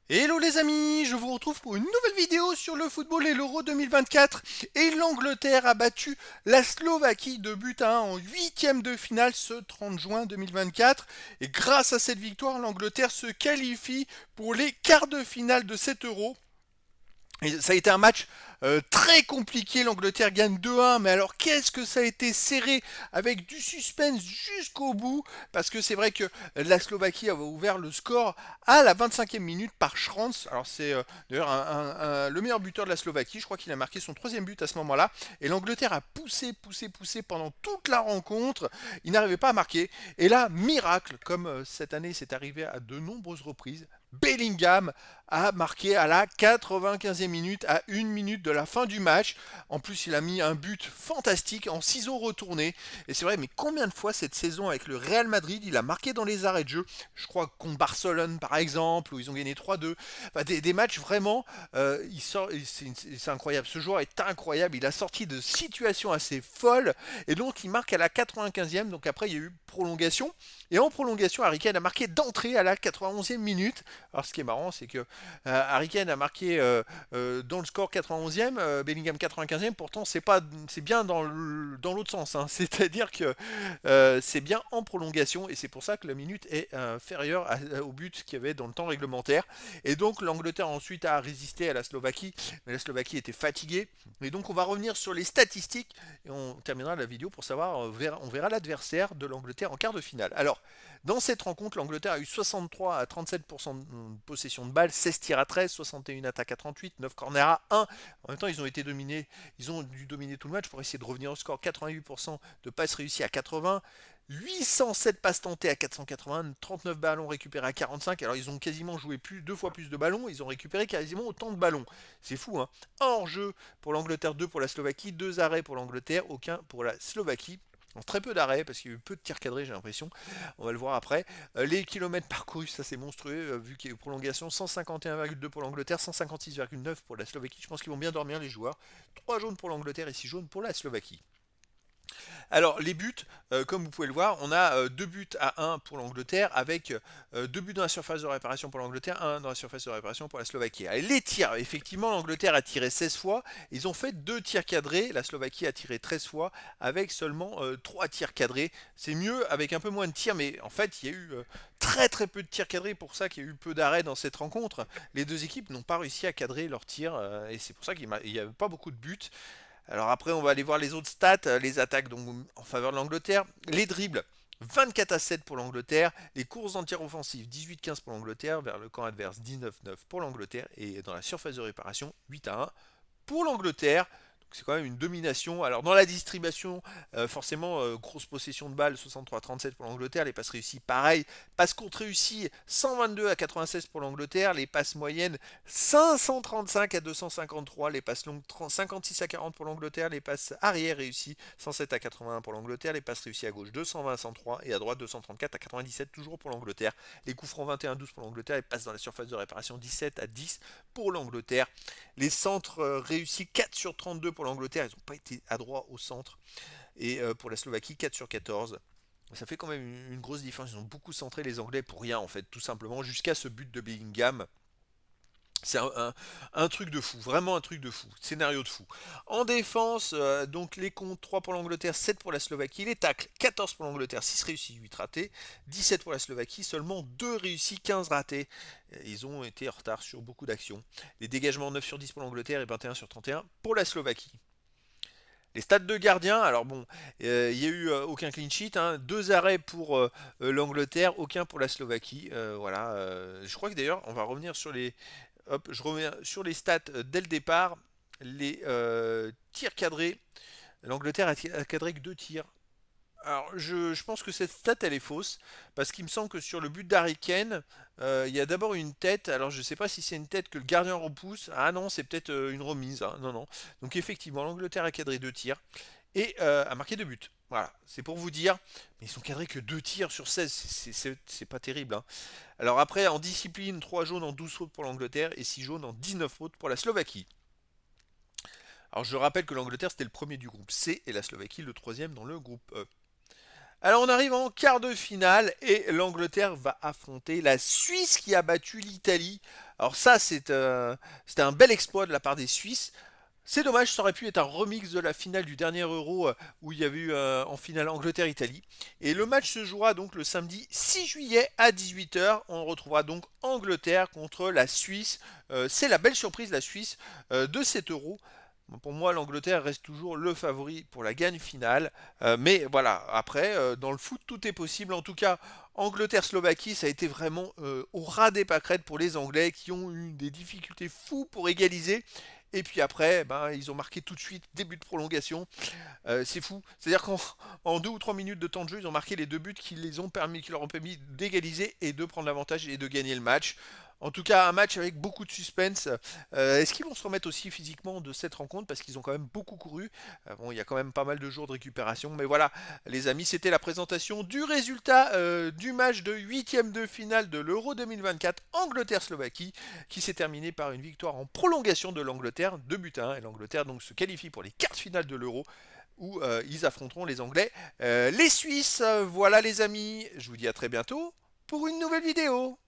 Hello les amis, je vous retrouve pour une nouvelle vidéo sur le football et l'Euro 2024. Et l'Angleterre a battu la Slovaquie de but à 1 en huitième de finale ce 30 juin 2024. Et grâce à cette victoire, l'Angleterre se qualifie pour les quarts de finale de cet Euro. Et ça a été un match très compliqué. L'Angleterre gagne 2-1. Mais alors, qu'est-ce que ça a été serré avec du suspense jusqu'au bout. Parce que c'est vrai que la Slovaquie avait ouvert le score à la 25e minute par Schranz. Alors, c'est d'ailleurs le meilleur buteur de la Slovaquie. Je crois qu'il a marqué son troisième but à ce moment-là. Et l'Angleterre a poussé pendant toute la rencontre. Il n'arrivait pas à marquer. Et là, miracle, comme cette année c'est arrivé à de nombreuses reprises. Bellingham a marqué à la 95e minute, à une minute de la fin du match. En plus, il a mis un but fantastique en ciseaux retournés. Et c'est vrai, mais combien de fois cette saison avec le Real Madrid, il a marqué dans les arrêts de jeu. Je crois contre Barcelone, par exemple, où ils ont gagné 3-2. Enfin, des matchs vraiment, c'est incroyable. Ce joueur est incroyable. Il a sorti de situations assez folles. Et donc, il marque à la 95e. Donc après, il y a eu prolongation. Et en prolongation, Harry Kane a marqué d'entrée à la 91e minute. Alors ce qui est marrant, c'est que Harry Kane a marqué dans le score 91e, Bellingham 95e, pourtant c'est bien dans l'autre sens, hein. C'est-à-dire que c'est bien en prolongation et c'est pour ça que la minute est inférieure au but qu'il y avait dans le temps réglementaire. Et donc l'Angleterre ensuite a résisté à la Slovaquie, mais la Slovaquie était fatiguée. Et donc on va revenir sur les statistiques et on terminera la vidéo pour savoir, on verra l'adversaire de l'Angleterre en quart de finale. Alors, dans cette rencontre, l'Angleterre a eu 63 à 37% de possession de balle, 16 tirs à 13, 61 attaques à 38, 9 corners à 1. En même temps, ils ont dû dominer tout le match pour essayer de revenir au score. 88% de passes réussies à 80, 807 passes tentées à 480, 39 ballons récupérés à 45. Alors ils ont quasiment joué deux fois plus de ballons, ils ont récupéré quasiment autant de ballons. C'est fou, hein. Hors jeu pour l'Angleterre, 2 pour la Slovaquie, 2 arrêts pour l'Angleterre, aucun pour la Slovaquie. Très peu d'arrêts parce qu'il y a eu peu de tirs cadrés, j'ai l'impression. On va le voir après. Les kilomètres parcourus, ça c'est monstrueux, vu qu'il y a eu prolongation. 151,2 pour l'Angleterre, 156,9 pour la Slovaquie. Je pense qu'ils vont bien dormir les joueurs. 3 jaunes pour l'Angleterre et 6 jaunes pour la Slovaquie. Alors les buts, comme vous pouvez le voir, on a 2 buts à 1 pour l'Angleterre avec 2 buts dans la surface de réparation pour l'Angleterre, un dans la surface de réparation pour la Slovaquie. Allez, les tirs, effectivement l'Angleterre a tiré 16 fois, ils ont fait 2 tirs cadrés, la Slovaquie a tiré 13 fois avec seulement 3 tirs cadrés. C'est mieux avec un peu moins de tirs, mais en fait il y a eu très peu de tirs cadrés, pour ça qu'il y a eu peu d'arrêts dans cette rencontre. Les deux équipes n'ont pas réussi à cadrer leurs tirs et c'est pour ça qu'il n'y avait pas beaucoup de buts. Alors après, on va aller voir les autres stats, les attaques donc en faveur de l'Angleterre, les dribbles. 24 à 7 pour l'Angleterre, les courses en tir offensif 18-15 pour l'Angleterre, vers le camp adverse 19-9 pour l'Angleterre et dans la surface de réparation 8 à 1 pour l'Angleterre. C'est quand même une domination. Alors dans la distribution, forcément, grosse possession de balles, 63-37 pour l'Angleterre. Les passes réussies, pareil. Passes courtes réussies, 122 à 96 pour l'Angleterre. Les passes moyennes, 535 à 253. Les passes longues, 56 à 40 pour l'Angleterre. Les passes arrière réussies, 107 à 81 pour l'Angleterre. Les passes réussies à gauche, 220 à 103. Et à droite, 234 à 97, toujours pour l'Angleterre. Les coups francs, 21 à 12 pour l'Angleterre. Les passes dans la surface de réparation, 17 à 10 pour l'Angleterre. Les centres réussis, 4 sur 32 pour l'Angleterre, ils n'ont pas été adroits au centre. Et pour la Slovaquie, 4 sur 14. Ça fait quand même une grosse différence. Ils ont beaucoup centré les Anglais pour rien, en fait, tout simplement, jusqu'à ce but de Bellingham. C'est un truc de fou, vraiment un truc de fou, scénario de fou. En défense, donc les comptes 3 pour l'Angleterre, 7 pour la Slovaquie, les tacles 14 pour l'Angleterre, 6 réussis, 8 ratés, 17 pour la Slovaquie, seulement 2 réussis, 15 ratés. Ils ont été en retard sur beaucoup d'actions. Les dégagements 9 sur 10 pour l'Angleterre et 21 sur 31 pour la Slovaquie. Les stats de gardien, alors bon, il n'y a eu aucun clean sheet, hein, 2 arrêts pour l'Angleterre, aucun pour la Slovaquie. Voilà, je crois que d'ailleurs, on va revenir sur les, hop, je reviens sur les stats dès le départ. Les tirs cadrés. L'Angleterre a cadré que 2 tirs. Alors, je pense que cette stat, elle est fausse. Parce qu'il me semble que sur le but d'Harry Kane, il y a d'abord une tête. Alors, je ne sais pas si c'est une tête que le gardien repousse. Ah non, c'est peut-être une remise, hein. Non, non. Donc, effectivement, l'Angleterre a cadré 2 tirs. Et a marqué 2 buts. Voilà, c'est pour vous dire. Mais ils ont cadré que 2 tirs sur 16. C'est pas terrible, hein. Alors après, en discipline, 3 jaunes en 12 fautes pour l'Angleterre et 6 jaunes en 19 fautes pour la Slovaquie. Alors je rappelle que l'Angleterre c'était le premier du groupe C et la Slovaquie le troisième dans le groupe E. Alors on arrive en quart de finale et l'Angleterre va affronter la Suisse qui a battu l'Italie. Alors ça c'était un bel exploit de la part des Suisses. C'est dommage, ça aurait pu être un remix de la finale du dernier Euro où il y avait eu en finale Angleterre-Italie. Et le match se jouera donc le samedi 6 juillet à 18h. On retrouvera donc Angleterre contre la Suisse. C'est la belle surprise, la Suisse, de cet Euro. Bon, pour moi, l'Angleterre reste toujours le favori pour la gagne finale. Mais voilà, après, dans le foot, tout est possible. En tout cas, Angleterre-Slovaquie, ça a été vraiment au ras des pâquerettes pour les Anglais qui ont eu des difficultés fous pour égaliser. Et puis après, ben, ils ont marqué tout de suite, début de prolongation. C'est fou. C'est-à-dire qu'en en 2 ou 3 minutes de temps de jeu, ils ont marqué les deux buts qui leur ont permis d'égaliser et de prendre l'avantage et de gagner le match. En tout cas, un match avec beaucoup de suspense. Est-ce qu'ils vont se remettre aussi physiquement de cette rencontre? Parce qu'ils ont quand même beaucoup couru. Bon, il y a quand même pas mal de jours de récupération. Mais voilà, les amis, c'était la présentation du résultat du match de huitième de finale de l'Euro 2024 Angleterre-Slovaquie, qui s'est terminé par une victoire en prolongation de l'Angleterre, 2 buts à 1. Et l'Angleterre donc se qualifie pour les quarts de finale de l'Euro où ils affronteront les Anglais, les Suisses. Voilà les amis, je vous dis à très bientôt pour une nouvelle vidéo.